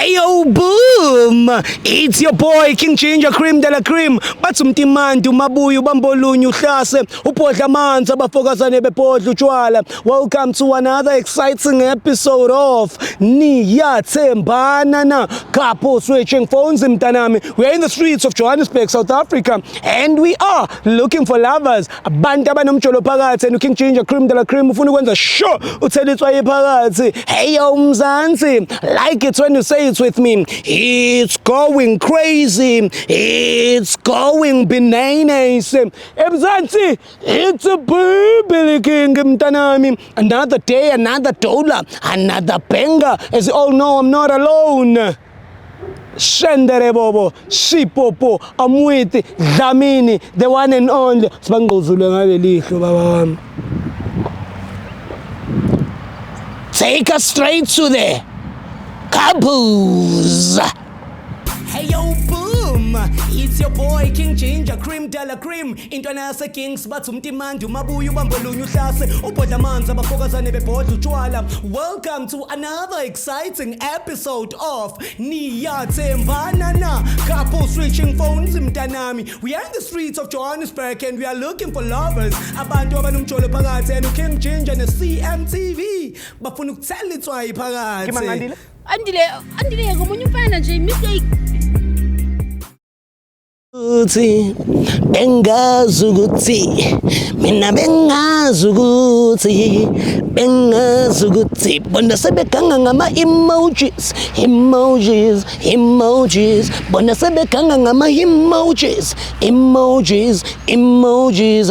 Heyo boom! It's your boy King Ginger Cream de la Cream. Bathi umtimandi umabuya ubambolunye uhlase upodla amanzi abafokazane bepodla utshwala. Welcome to another exciting episode of Niyathembana na couple switching phones mntanami. We are in the streets of Johannesburg, South Africa, and we are looking for lovers. Abantu abanomjolo phakathi and King Ginger Cream de la Cream ufuna ukwenza sure uthela itswaye phakathi. Heyo mzansi, like it when you say it with me. It's going crazy. It's going bananas. Mzansi, it's a Billy King mtanami. Another day, another dollar, another banger. As you all know, I'm not alone. Shendere Bobo, Shipopo, I'm with Dlamini, the one and only. Take us straight to the couples. Hey yo boom, it's your boy King Ginger Cream de la Cream. Intwana yase Kings bathi umtimandi umabuya ubambolunye uhlase upodla amanzi abafokazane bepodla utshwala. Welcome to another exciting episode of Niyathembana na couple switching phones mntanami. We are in the streets of Johannesburg and we are looking for lovers. Abantu abanomjolo phakathi and King Ginger ne CMTV bafuna ukuthela itswayi phakathi. Kimangandile? Andile ngomunye umfana nje mistake. Bengazi ukuthi mina bengazi ukuthi bona sebeganga ngama emojis bona sebeganga ngama emojis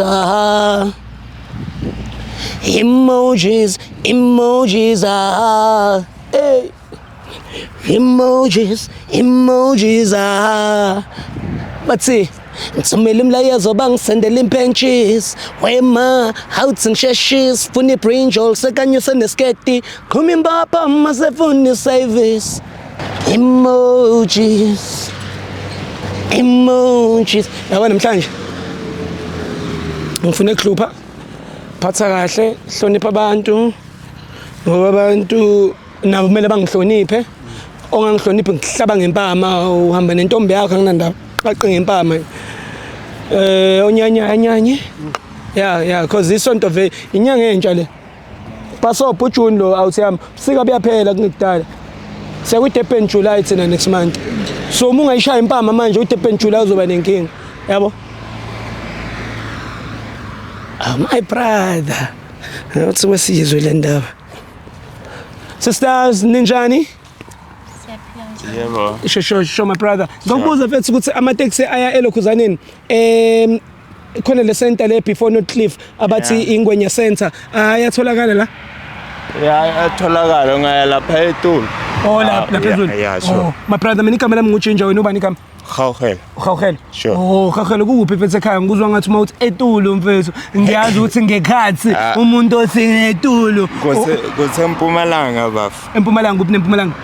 ah emojis ah hey emojis ah. But see, ngithumela imlayezo bangisendela impentshis wema hawuthi ngisheshis funa ibrinjol sekanyuse nesketi qhuma imbapha masefuna service emojis yabona namhlanje ngifuna ukuhlupha phatha kahle hlonipha abantu ngoba abantu nabo kumele bangihloniphe ongangihloniphi ngihlaba ngempama uhamba nentombi yakho nginandaba baqinga impama onyanyanye yeah cause isonto ve inyanga entsha le pasopho June lo awuthiyami sika buyaphela kungidala siya ku Durban July thina next month so uma ungayishaya impama manje u Durban July uzoba nenkinga yabo my brother uthi wesizwe le ndaba sisters ninjani. Yebo. Sure my brother. Ngokubuza mfethu ukuthi ama-taxi aya elokhuzaneni khona le center le before Northcliffe abathi Ingwenya Center ayatholakala la? Ayatholakala ngaya lapha eTulu. Oh lapha phezulu. Yeah, sure. Oh my brother mina igama lami nguJinja wena ubani igama? Gauhel. Sure. Oh Gauhel kuphi mfethu ekhaya ngikuzwa ngathi uma uthi eTulu mfethu ngiyazi ukuthi ngekhathi umuntu osingeTulu. Kusempumalanga bafu. Empumalanga kuphi nempumalanga?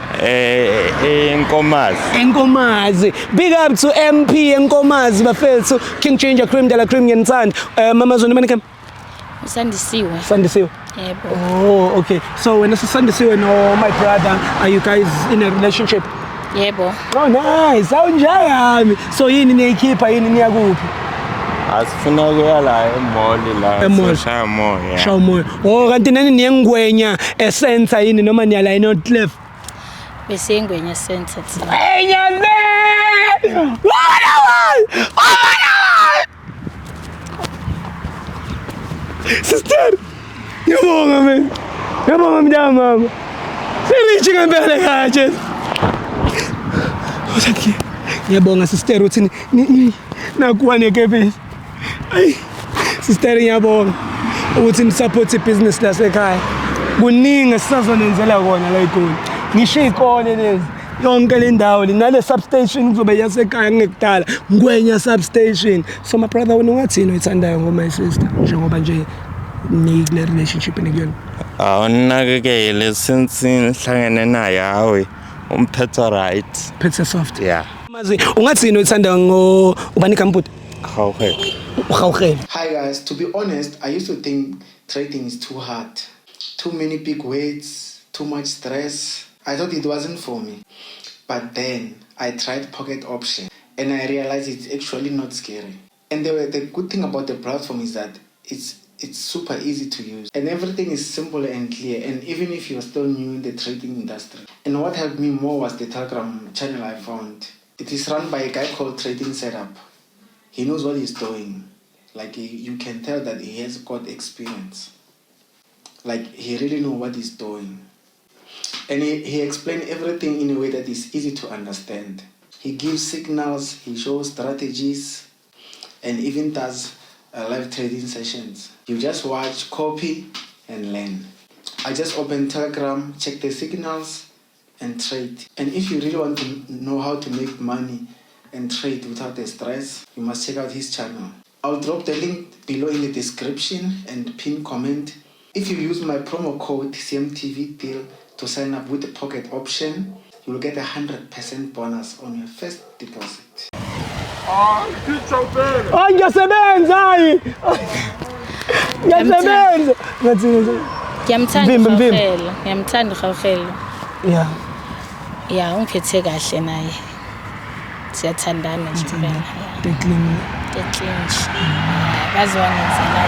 Enkomazi. Big up to MP Enkomazi bafethu King Ginger Cream de la Cream ngiyanithanda. Mama zona bani igama? Sandisiwe. Yebo. Oh, okay. So when it's Sandisiwe no my brother, are you guys in a relationship? Yebo. Oh nice. Awunjani? So yini niyakhipha yini niya kuphi? Asifuna kuya la emall la. Shaya moya. Shaya moya. Oh kanti nani niyengwenya center yini noma niya la Northcliffe? Bese Ingwenya Center. Hey nyane! Sister! Ngiyabonga mina. Ngiyabonga mama. Sirichi ngempela kaje. Othaki. Ngiyabonga sister uthini nakuwa nekepesi. Ay. Sister ngiyabonga ukuthi ni support ibusiness lasekhaya. Kuningi sisazonenzela kona la eGoli. Ngisho ikole lezi. Yonke le ndawo linale substation kuzobe yasekhaya ngekudala Ngwenya substation. So my brother wena ungathini uyithandayo ngo my sister njengoba nje ni relationship nikuyona? Awunakekele since ngihlangene naye hawe umphetha right. Phetha soft. Yeah. Mazi ungathini uyithanda ngo ubani kamputi? Gauhel. Hi guys, to be honest, I used to think trading is too hard. Too many big weights, too much stress. I thought it wasn't for me. But then I tried Pocket Option and I realized it's actually not scary. And the good thing about the platform is that it's super easy to use and everything is simple and clear, and even if you're still new in the trading industry. And what helped me more was the Telegram channel I found. It is run by a guy called Trading Setup. He knows what he's doing. Like you can tell that he has got experience. Like he really knows what he's doing. And he explained everything in a way that is easy to understand. He gives signals, he shows strategies, and even does live trading sessions. You just watch, copy, and learn. I just open Telegram, check the signals, and trade. And if you really want to know how to make money and trade without the stress, you must check out his channel. I'll drop the link below in the description and pin comment. If you use my promo code CMTV deal to sign up with the Pocket Option, you'll get 100% bonus on your first deposit. Ngiyasebenza hayi. Ngiyasebenza. Ngiyamthanda uHawukelo. Ngiyamthanda uHawukelo. Yeah. Yeah, ungiphethe kahle naye. Siyathandana nje impela. The clean. Bazwanezela.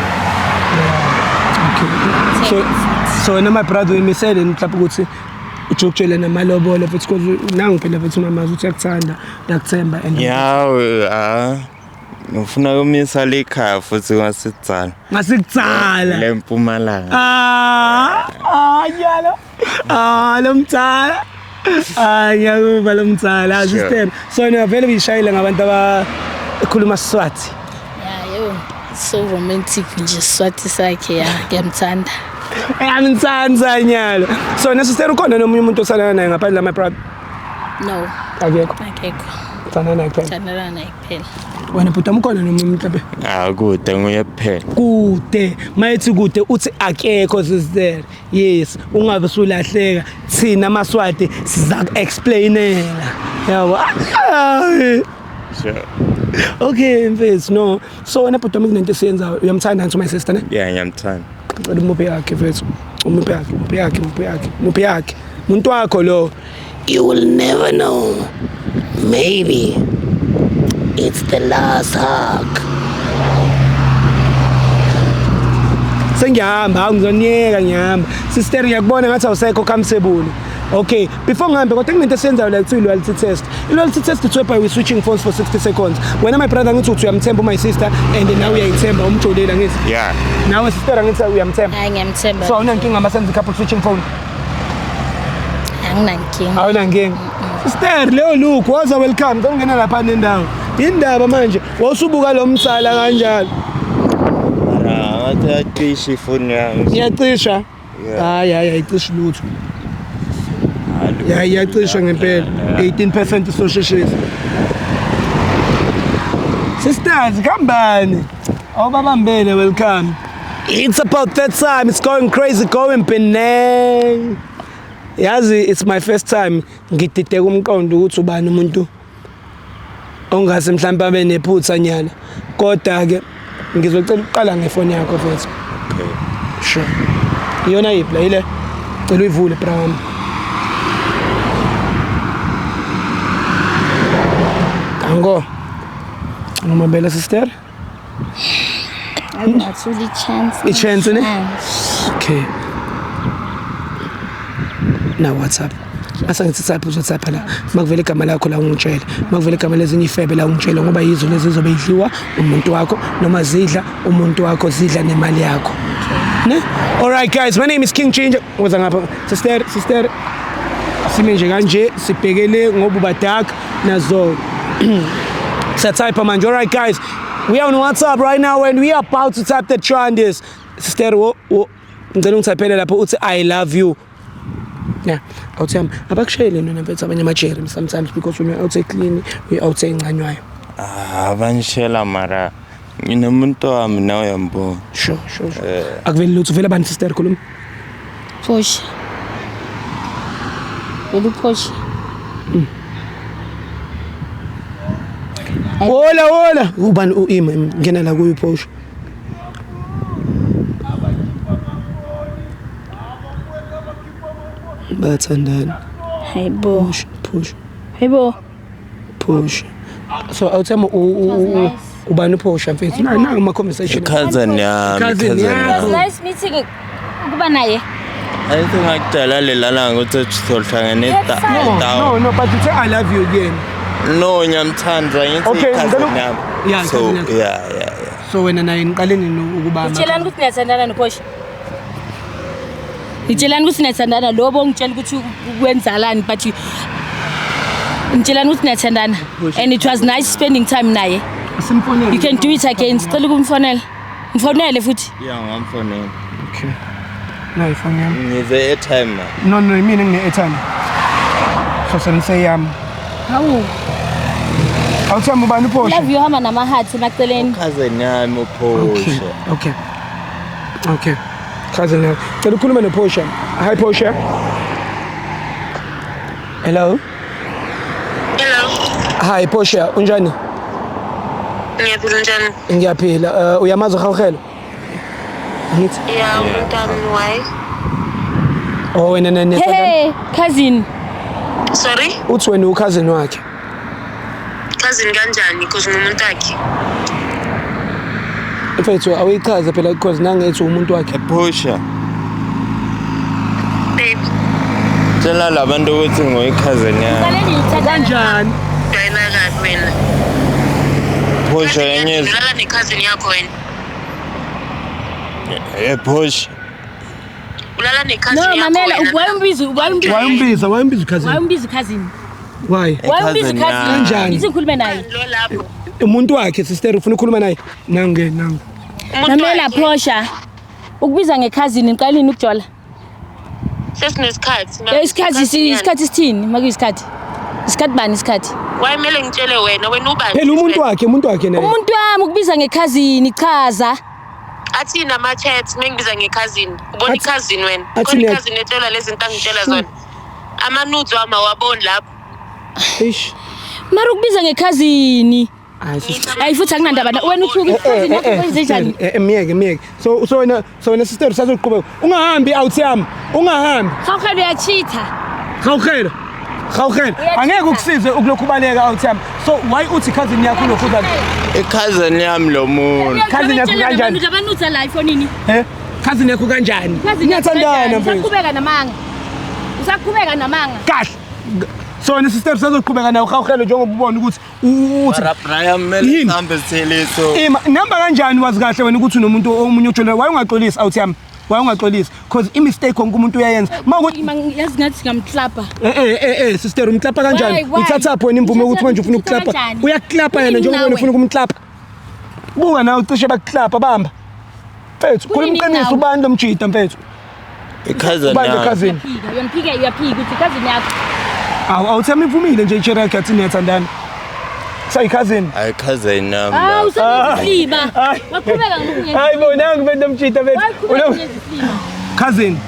Okay. So my brother uyimisele mhlawumbe ukuthi ujokutshela namalobolo futhi because nangu phela futhi mamazi uthi yakuthanda yakuthemba and ngifuna ukumisa le ekhaya futhi ngasitsala ngasikutsala leMpumalanga yalo lo mtsala ngiyakuva lo mtsala assistant so vele bishayile ngabantu abakhuluma Swati so romantic nje Swati sakhe ngiyamthanda. Ngiyamthanda nyalo. So necessary ukhona nomunye umuntu osalana naye ngaphandle la my brother? No. Akekho. Thanda naye kuphela. Thanda naye kuphela. Wena bhuta mkhona nomunye mhlawumbe? Kude nguye kuphela. Kude. Mayithi kude uthi akekho sister. Yes, ungabe usulahleka. Thina amaswati siza explainela. Yabo. Sure. Okay, mfethu no. So wena bhuta kunento esiyenzayo uyamthanda nje my sister ne? Yeah, ngiyamthanda. Umuphi yakhe mfethu. Umuphi yakhe. Umuntu wakho lo. You will never know. Maybe it's the last hug. Sengiyahamba ngiyamba. Sister ngiyakubona ngathi awusekho comfortable. Okay, before ngihambe kodwa kunento esiyenzayo la kuthiwa loyalty test. Loyalty test it's whereby we switching phones for 60 seconds. Wena my brother ngithi uthi uyamthemba my sister and now uyayithemba umjolela ngithi. Yeah. Nawe sister ngithi uyamthemba. Hayi ngiyamthemba. So unankinga masenze couple switching phone. Anginankinga. Awunankinga. Sister Leo look waza welcome ngena lapha nendawo. Indaba manje wasubuka lo msala kanjalo. Atisha ifoni yami. Iyacisha. Hayi ayicisha lutho. Iyacisha ngempela. 18% social. Sisters kambani. Awubabambele welcome. It's about that time. It's going crazy, going penang. Yazi it's my first time ngidideka umqondo ukuthi ubani umuntu ongase mhlawumbe abe nephutha nyala. Kodwa ke ngizocela uqala ngefoni yakho mfethu. Okay. Sure. Iyona ipla ile. Cela uyivule bram. Tango. Ngumabela sister. Actually chance. I-chance ne? Okay. Now WhatsApp. Asa ngithi type uzotype la. Makuvele igama lakho la ungitshela. Makuvele igama lezinye ifebe la ungitshela ngoba yizo lezi zobe idliwa umuntu wakho noma zidla umuntu wakho zidla nemali yakho. Ne? All right guys, my name is King Ginger. Woza ngapha. Sister. Sime nje kanje sibhekele ngoba ubadark nazo. Type manje. All right guys. We are on WhatsApp right now and we are about to type the trenders. Sister ngicela ungitypele lapho uthi I love you. Yeah, awuthemba abakushayele nona mfethu abanye amajeri sometimes because when you're outside clean we outside incanywayo. Abanishela mara nginomuntu wami nawe yambo. Sure. Akuveli lutho vela bani sister khuluma. Push. Will you push? Hola. Ubani uima ngena la kuyi push. Bathandana. Hayibo. Push. Yebo. Portia. So awuthema ubani uPortia mfethu? Na ama conversation. Cousin Cousin It was yakho. nice meeting ukuba naye. Ayithi ngakudala lelana ukuthi sizohlangana No, but you say I love you again. No, ngiyamthanda ngithi Okay, cousin yami. Yeah, So cousin yakho. yeah. So wena naye niqaleni ukuba Ngitshelani ukuthi niyathandana noPortia. Ngitshelani ukuthi niyathandana lobo ngitshela ukuthi kwenzalani but ngitshelani ukuthi niyathandana and it was nice spending time naye. Simfonele. You can do it again. Sicela ukumfonela. Mfonele futhi. Yeah, ngamfonela. Okay. No, ifone yami. Ngize airtime ma. No, mina ngine airtime. So senise yami. Hawu. Awuthema ubani uPortia? Love you hama nama hearts emaceleni. Cousin yami uPortia. Okay. Cousin yakho. Cela ukhuluma noPortia. Hi Portia. Hello. Hi Portia, unjani? Ngiyaphila njani? Ngiyaphila. Uyamazi uGawugelo? Ngithi. Yeah, umntana why? Oh wena nene. Hey, cousin. Sorry? Uthi wena ucousin wakhe. Cousin kanjani because umuntu wakhe? Mfethu awuyichaza phela because nangethi umuntu wakhe. Portia. Babe, Tshela labantu ukuthi ngoyicousin yami. Qaleni ngithandana. Kanjani? uyayila kabi wena. Portia yenye. Ulala ne-cousin yakho wena. Portia. Ulala ne-cousin No, yakho mamela, wena. wayumbiza Wayumbiza cousin. Wayumbiza cousin. Why? Wayumbiza cousin cousin. Kanjani? Ngithi ngikhulume naye. Lo lapho. Umuntu wakhe sister ufuna ukukhuluma naye. Nange. Umuntu Mamela wakhe. Portia. Ukubiza ngecousin niqaleni ukujola. Sesinesikhathi. Isikhathi sithini? Makuyisikhathi. Isikhathi bani isikhathi? Wayemele ngitshele wena ubani? Phela umuntu wakhe naye. Umuntu wami ukubiza ngecousin chaza. Athi nama-chat mengibiza nge-cousin. Ubona Athi- i-cousin wena. athi Khona niya- i-cousin etshela lezi zinto angitshela zona. Ama-nudes wami awaboni lapho. Eish. Mara ukubiza ngecousin. Hayi sister. Hayi futhi akunandaba wena uthi cousin yakho kwenzenjani? Miyeke. So wena sister usazoqhubeka. Ungahambi out yami. Ungahambi. Khawukhalo uyachitha. Gawugelo. Angeke ukusize ukulokhu baleka out yami. So why uthi cousin yakho lokhu kazi? Cousin yami lo muntu. Cousin yakho kanjani? Abanutha la ifonini. Cousin yakho kanjani? Ngiyathandana mfethu. Usaqhubeka namanga. Kahle. So wena sister usazoqhubeka nawe Gawugelo njengoba ubona ukuthi uthi Mara Brian mele Yini? sihambe sithele so. Namba kanjani wazi kahle wena ukuthi unomuntu omunye ojona why ungaxolisi out yami? Why ungaxolisi? Because I mistake wonke umuntu uyayenza. Mawukuthi Yazi ngathi ngamklapa. sister umklapa kanjani? Why? Uthatha apho wena imvume ukuthi manje ufuna ukuklapa. Kanjani? Uyaklapa yena Kuyini njengoba wena nawe? ufuna ukumklapa. Buka nawe ucishe bakuklapa bamba. Mfethu, Kuyini khuluma iqiniso nawe? ubani lomjida mfethu. Cousin Ubani yami. cousin. Uyaphika ukuthi cousin yakho. Awuthema ivumile nje ichera yakhe niyathandana. Say cousin. Ay cousin yami. Usaqhubeka. Waqhubeka ngokunye. Hayi bona ngibende umjida mfethu. Cousin.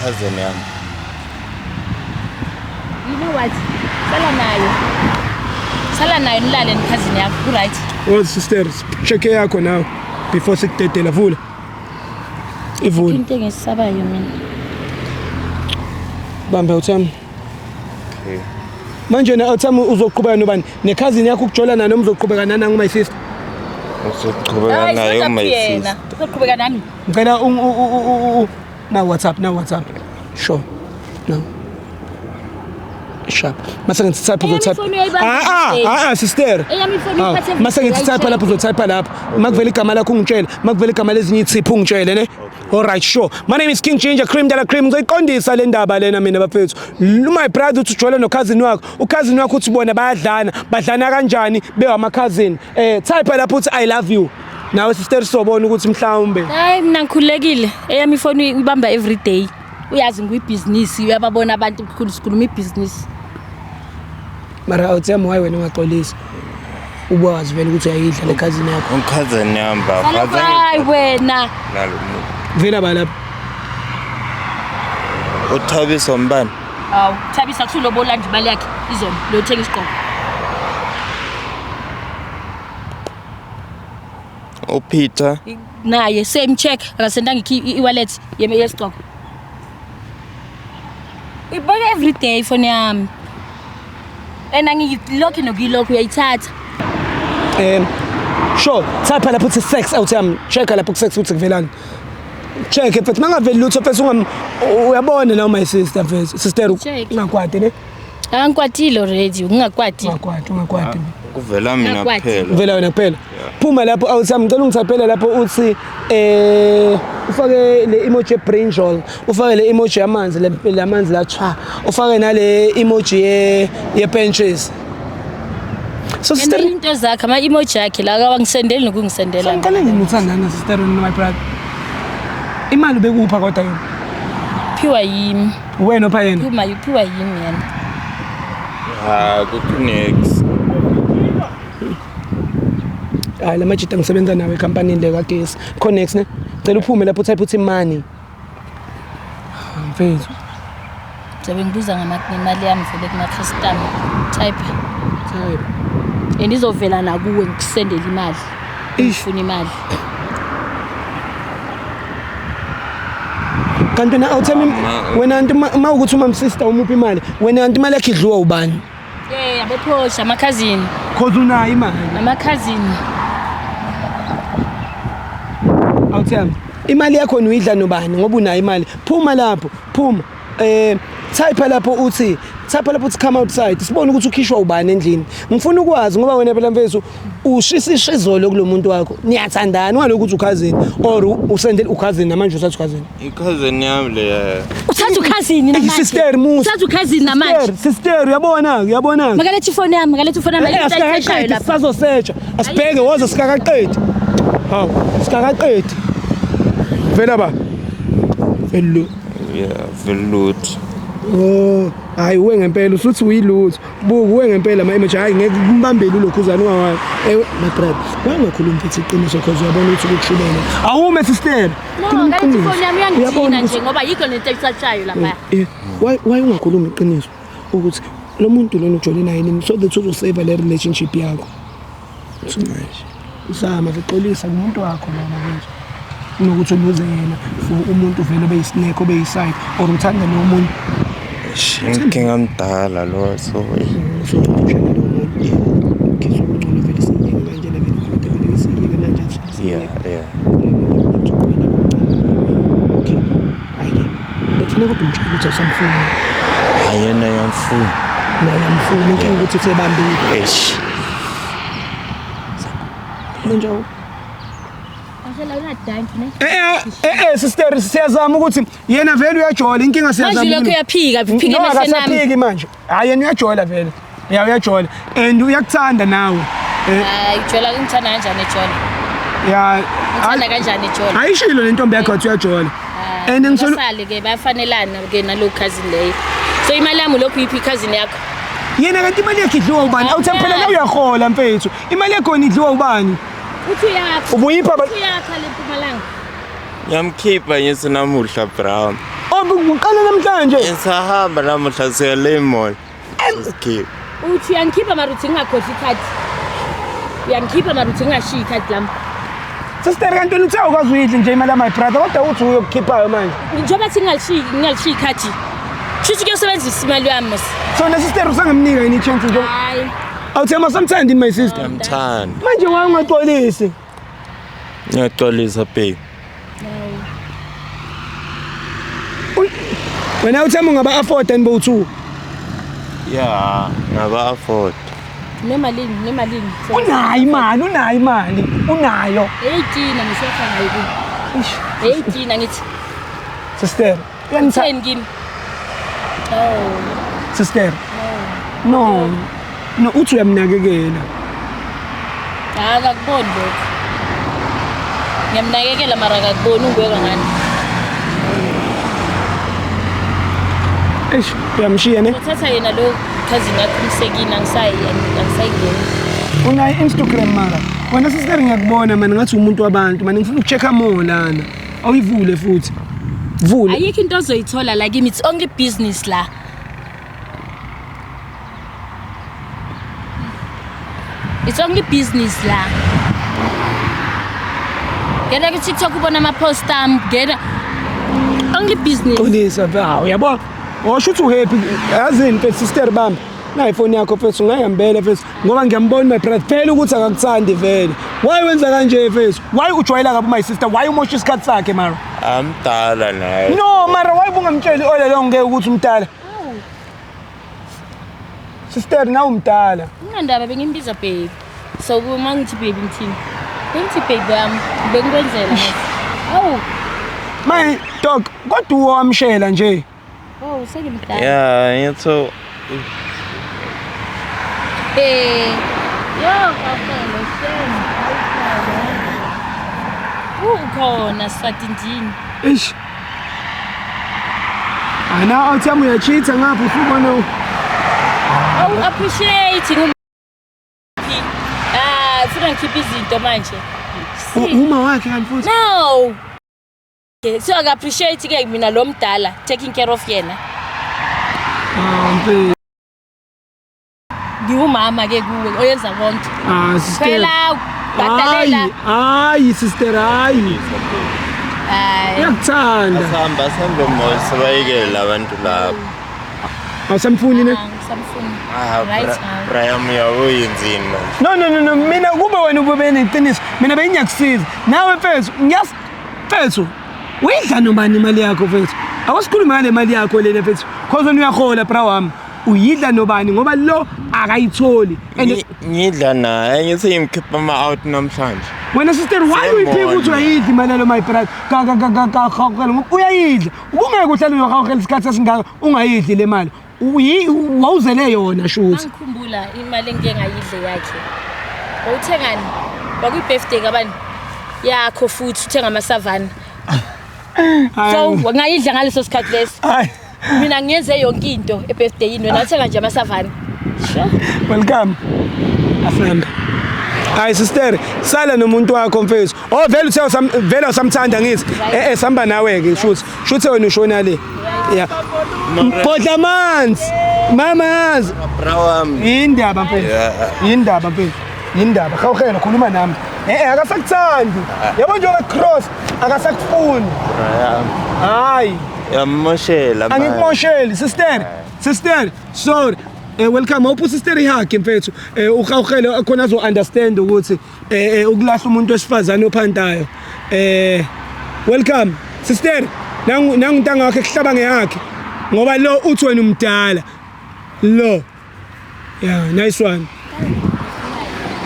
Cousin yami. You know what? Sala nayo nilale cousin yakho, right? Oh sisters, check yakho now before sikudedela vula. Ivula. Into engisabayo mina. Bambe uthami. Okay. Manje na uthami uzoqhubeka nobani? Ne-cousin yakho ukujola nani uzoqhubeka nani my sister? Uzoqhubeka naye my sister. Uzoqhubeka nami. Ngicela na WhatsApp. Sure. No. Sharp. Mase ngithi type uzotype. Sister. Eyami ifoni iphathe. Mase ngithi type lapho uzotype lapho. Makuvela igama lakho ungitshela, makuvela igama lezinye ithiphu ungitshele ne? All right, sure. My name is King Ginger Cream Dala Cream. Ngizoyiqondisa le ndaba lena mina bafethu. My brother uthi ujwayele no cousin wakho. U-cousin wakho uthi bona badlana kanjani bewama cousin. Type lapho uthi I love you. Nawe sister sobona ukuthi mhlawumbe. Hayi mina ngikhulekile. Eyami ifoni ibamba every day. Uyazi ngiyibhizinisi, uyababona abantu ukukhulu sikhuluma ibhizinisi. Mara awuthami why wena ungaxolisi. Ubawazi vele ukuthi uyayidla le cousin yakho. Cousin yami baba. Hayi wena. Nalo muntu. Vela balapha. Uthabisa mbani? Awu, Thabisa kuthi lobola nje imali yakhe izona lo thenga isiqoko. uPeter. Naye same check akasendanga i-wallet yesiqoko. Ibona every day phone yami. and angilokhu nokuyilokhu uyayithatha. Sure, type lapho uthi sex out yami. Check lapho ku sex uthi kuvelani. Check mfethu mangaveli lutho mfethu uyabona la my sister mfethu. Sister ungakwati ne? Angikwatile already, ungakwati. Ungakwati. Kuvela mina kuphela. Kuvela wena kuphela. Phuma lapho out yami ngicela ungithaphele lapho uthi ufake le emoji ye-brinjal, ufake le emoji yamanzi lamanzi la chwa, ufake nale emoji ye-benches. So sister into zakhe ama emoji yakhe la akawangisendeli nokungisendela. Ngicela ngithandana sister my brother. Imali bekupha kodwa yena. Phiwa yimi. Wena opha yena. Phiwa yimi yena. Ku-Next. Hayi la majita ngisebenza nawe ecompany le kaGesi. Connect ne. Cela uphume lapho type uthi money. Mfethu. Sabe ngibuza ngemali yami vele kuma customer. Type. Andizovela nakuwe ngikusendela imali. Ngifuna imali. Kanti na awuthemi wena anti mawukuthi uma sister umuphi imali wena anti imali yakhe idliwa ubani? Abephosha ama cousin. Cause unayo imali. Ama cousin. Awuthemi imali yakho uyidla nobani ngoba unayo imali. Phuma lapho, phuma. Type lapho uthi come outside. Sibone ukuthi ukhishwa ubani endlini. Ngifuna ukwazi ngoba wena phela mfethu ushisa ishizolo kulomuntu wakho. Niyathandana ngaloku uthi ukhazini or usendele ukhazini namanje usathi ukhazini. Ikhazini yami le. Uthatha ukhazini namanje. Sister Musa. Uthatha ukhazini namanje. Sister uyabona. Makalethi ifoni yami, Asishayo lapha. Sazosearch. Asibheke woza sikakaqedi. Hawu, sikakaqedi. Vela ba. Velo. Yeah, velut. Oh, hayi uwe ngempela usuthi uyilutho. Buku uwe ngempela ama image hayi ngeke kumbambele ulokhuzana wayo. My brother, wangakhuluma mfethu iqiniso cause uyabona ukuthi ukushubela. Awume sister. Makalethi ifoni yami uyangithina nje ngoba yikho lento eyisatshayo lapha. Why ungakhuluma iqiniso ukuthi lo muntu lona ujole naye nini so that uzosave le relationship yakho. Usama veqolisa kumuntu wakho lona manje. Unokuthi ubuze yena for umuntu vele beyisineke obeyiside or uthanda nomuntu. Inkinga amdala lo so ushana lo muntu. Ngizokungcono vele sinike manje la vele isinike manje. yeah. Okay. Hayi. Bethina kodwa umtshela ukuthi asamfuni. Ayena yamfuni. Naye amfuni inkinga ukuthi sebambile. Eish. Manje sister siyazama ukuthi yena vele uyajola inkinga siyazama. Manje lokho uyaphika phika emehlweni nami manje. Hayi yena uyajola vele. Uyajola and uyakuthanda nawe. Hayi ujola ngithanda kanjani ejola? Ya ngithanda kanjani ejola? Ayishilo le ntombi yakho athi uyajola. And ngisale ke bafanelana ke nalo cousin leyo. So imali yami lokho iphi cousin yakho? Yena kanti imali yakhe idliwa ubani? Awuthempela la uyahola mfethu. Imali yakho idliwa ubani? Uthi yakho. Ubuyipha yakha le Mpumalanga. Yamkhipha yesi namuhla Brown. Uqala namhlanje. Isahamba namuhla siya le mall. Skip. Uthi yangikhipha maruthi ngakhohli ikhadi. Uyangikhipha maruthi ngashiya ikhadi lami. Sister kanti uthe ukwazi uyidla nje imali my brother kodwa uthi uyokukhiphayo manje. Njengoba ngingalishiya ikhadi. Shuthi kuyosebenzisa imali yami mos. So na sister usangamnika yini chance nje? Hayi. Awuthema somethandi my sister. Yamthanda. Manje wangaxolisi. Ngiyaxolisa babe. Wena uthema ungaba afford and bowu2. Yeah, ngaba afford. Nemalini. Unayo imali. Unayo. 18 ngisho nayo ku. 18 ngithi. Sister, Uyangithini kimi? Sister. No, uthi uyamnakekela. Akakuboni lokho. Ngiyamnakekela mara akakuboni ungweka ngani. Uyamshiya ne? Uthatha yena lo cousin yakho umsekina angisayingeni. Unayo Instagram mara. Wena sister ngiyakubona manje ngathi umuntu wabantu manje ngifuna ukuchecka more lana. Awuyivule futhi. Vule. Ayikho into ozoyithola la kimi, it's only business la. It's only business la. Ngena ku TikTok ubona ama post am, ngena only business. Uyabona? Washo uthi uhappy yazini mfethu sister bami. na iphone yakho mfethu ungayihambela mfethu ngoba ngiyambona my brother phela ukuthi akakuthandi vele why wenza kanje mfethu why ujwayela kabi my sister why umosha isikhathi sakhe mara Amdala naye. no mara why bungamtsheli ole lo ngeke ukuthi umdala sister na umdala Unandaba bengimbiza babe. So uma ngithi babe ngithini? Bengithi babe yami bengikwenzela manje. Awu, my dog kodwa uwamshela nje oh sekimdala. Yeah, ngitho Eh. Yo, kaphela shame. Ukhona Sfatindini. ish ana awuthama uyachitha ngapha ufuna Awu appreciating funa ngikhipha izinto manje. uma wakhe kanti futhi No. Okay, so I appreciate ke mina lo mdala taking care of yena. mfethu Ngiwumama ke kuwe oyenza konke. sister Phela badalela. hayi sister hayi Hayi. yakuthanda sihamba mall sibayekele labantu labo. awusamfuni ne Samfuni. Ah, Right now. Brian uyenzini manje. no mina kube wena ube neqiniso mina bengiyakusiza nawe mfethu mfethu uyidla nobani imali yakho mfethu awusikhuluma ngale mali yakho lena mfethu cause wena uyahola bra wami uyidla nobani ngoba lo akayitholi and Ngidla naye ngithi ngimkhipha ama-out namhlanje. wena sister why uyiphika ukuthi uyayidla imali yalo my brother ka uyayidla ubungeke uhlale uyohawukela isikhathi esingaka ungayidli le mali wawuzele yona shuthi Angikhumbula imali engike ngayidle yakhe. Uthengani? Bakuyi birthday kabani? Yakho futhi uthenga amasavana. So ngayidla ngaleso sikhathi leso. hayi Mina ngiyenze yonke into e-birthday yini wena uthenga nje amasavana. Sure. welcome afanda hayi sister sala nomuntu wakho mfethu vele uthe vele usamthanda ngithi sihamba nawe ke shuthi wena ushona le yeah bodla amanzi mamazi Brawam. indaba mfethu indaba khawukhela khuluma nami akasakuthandi yabo nje cross akasakufuni hayi Yamoshela. angikumosheli sister sorry welcome uphu sister ihaki mfethu ukhawukhele khona azo understand ukuthi ukulahla umuntu wesifazane ophantayo welcome sister nangintanga wakhe kuhlaba ngeyakhe ngoba lo uthi wena umdala lo yeah nice one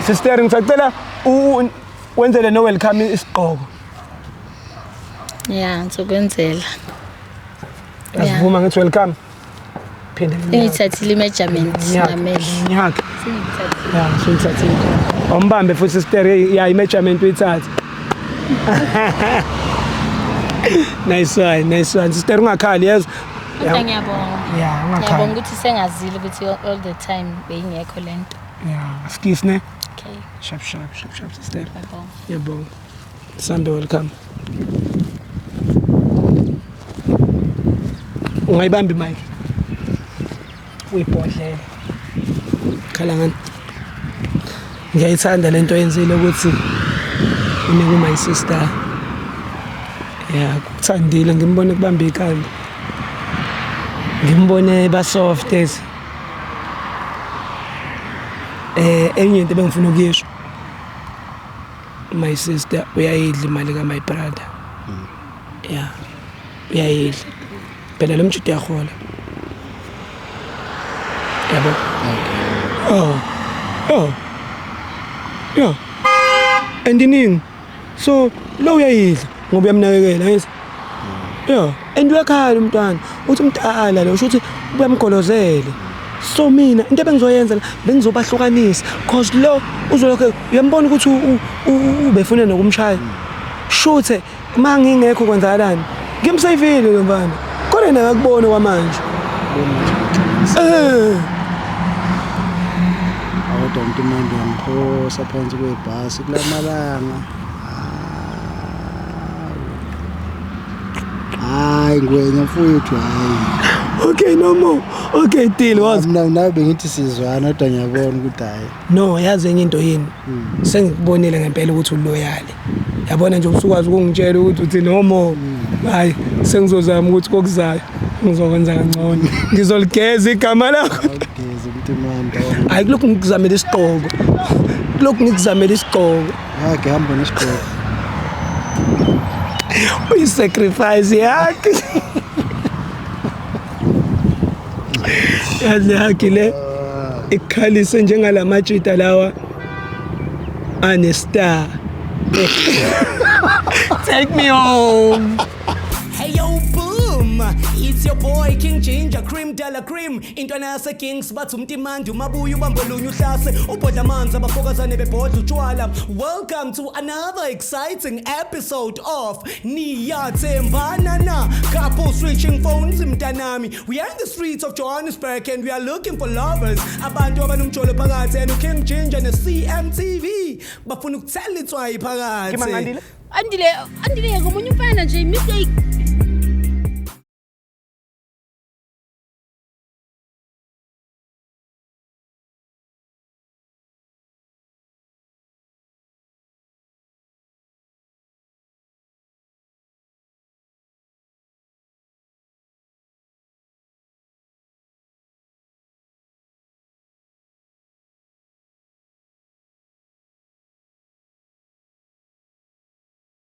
sister ngicela wenzele no welcome isiqoko Yeah, ngizokwenzela. asivuma ngithi welcome phinde Ngithathile imeasurement namehlo. ngiyakhe Sengithathile. yeah sengithathile ombambe futhi sister ya imeasurement uyithatha nice one sister ungakhali yezo Kodwa ngiyabonga. yeah Ngiyabonga ungakhali ukuthi sengazile ukuthi all the time beyingekho lento. yeah skis ne Okay. sharp sister Ngiyabonga. yebo sambe welcome ungayibambi mic uyibhodlela khala ngani ngiyayithanda lento yenzile ukuthi une my sister yeah kuthandile ngimbone kubamba ikhanda ngimbone ba soft as enye into bengifuna ukuyisho my sister uyayidla imali ka my brother yeah uyayidla phela lo mtshito yahola yabo yeah andiningi so lo uyayidla ngoba uyamnakekela yes yeah and uyakhala umntwana uthi umntala lo usho ukuthi uyamgolozele so mina into bengizoyenza la bengizobahlukanisa cause lo uzolokho uyambona ukuthi ubefuna nokumshaya shuthe mangingekho kwenzakalani ngimsayivile lo mfana kodwa nakubona kwamanje awudo umuntu manje ngiphosa phansi kwebhasi kulamalanga hayi ngwenya mfowethu hayi okay no more okay deal was mina nawe bengithi sizwana kodwa ngiyabona ukuthi hayi no yazi enye into yini sengikubonile ngempela ukuthi uloyali yabona nje usukwazi ukungitshela ukuthi uthi no more hayi sengizozama ukuthi kokuzayo ngizokwenza kangcono ngizoligeza igama lakho ngeze umuntu hayi kulokhu ngikuzamela isigqoko kulokhu ngikuzamela isigqoko yakhe hamba nesigqoko uyisacrifice yakhe yazi yakhe le ikhalise njengalamajita lawa anestar take me home. Hey yo boom, it's your boy King Ginger Cream Della Cream intwana yase Kings bathi umtimandi umabuya ubambolunya uhlase ubhodla amanzi abafokazane bebhodla utshwala. Welcome to another exciting episode of Niyathembana na couple switching phones mntanami. We are in the streets of Johannesburg and we are looking for lovers abantu abanomjolo phakathi and King Ginger ne CMTV bafuna ukuthela itswayi phakathi. Andile ngomunye umfana nje mistake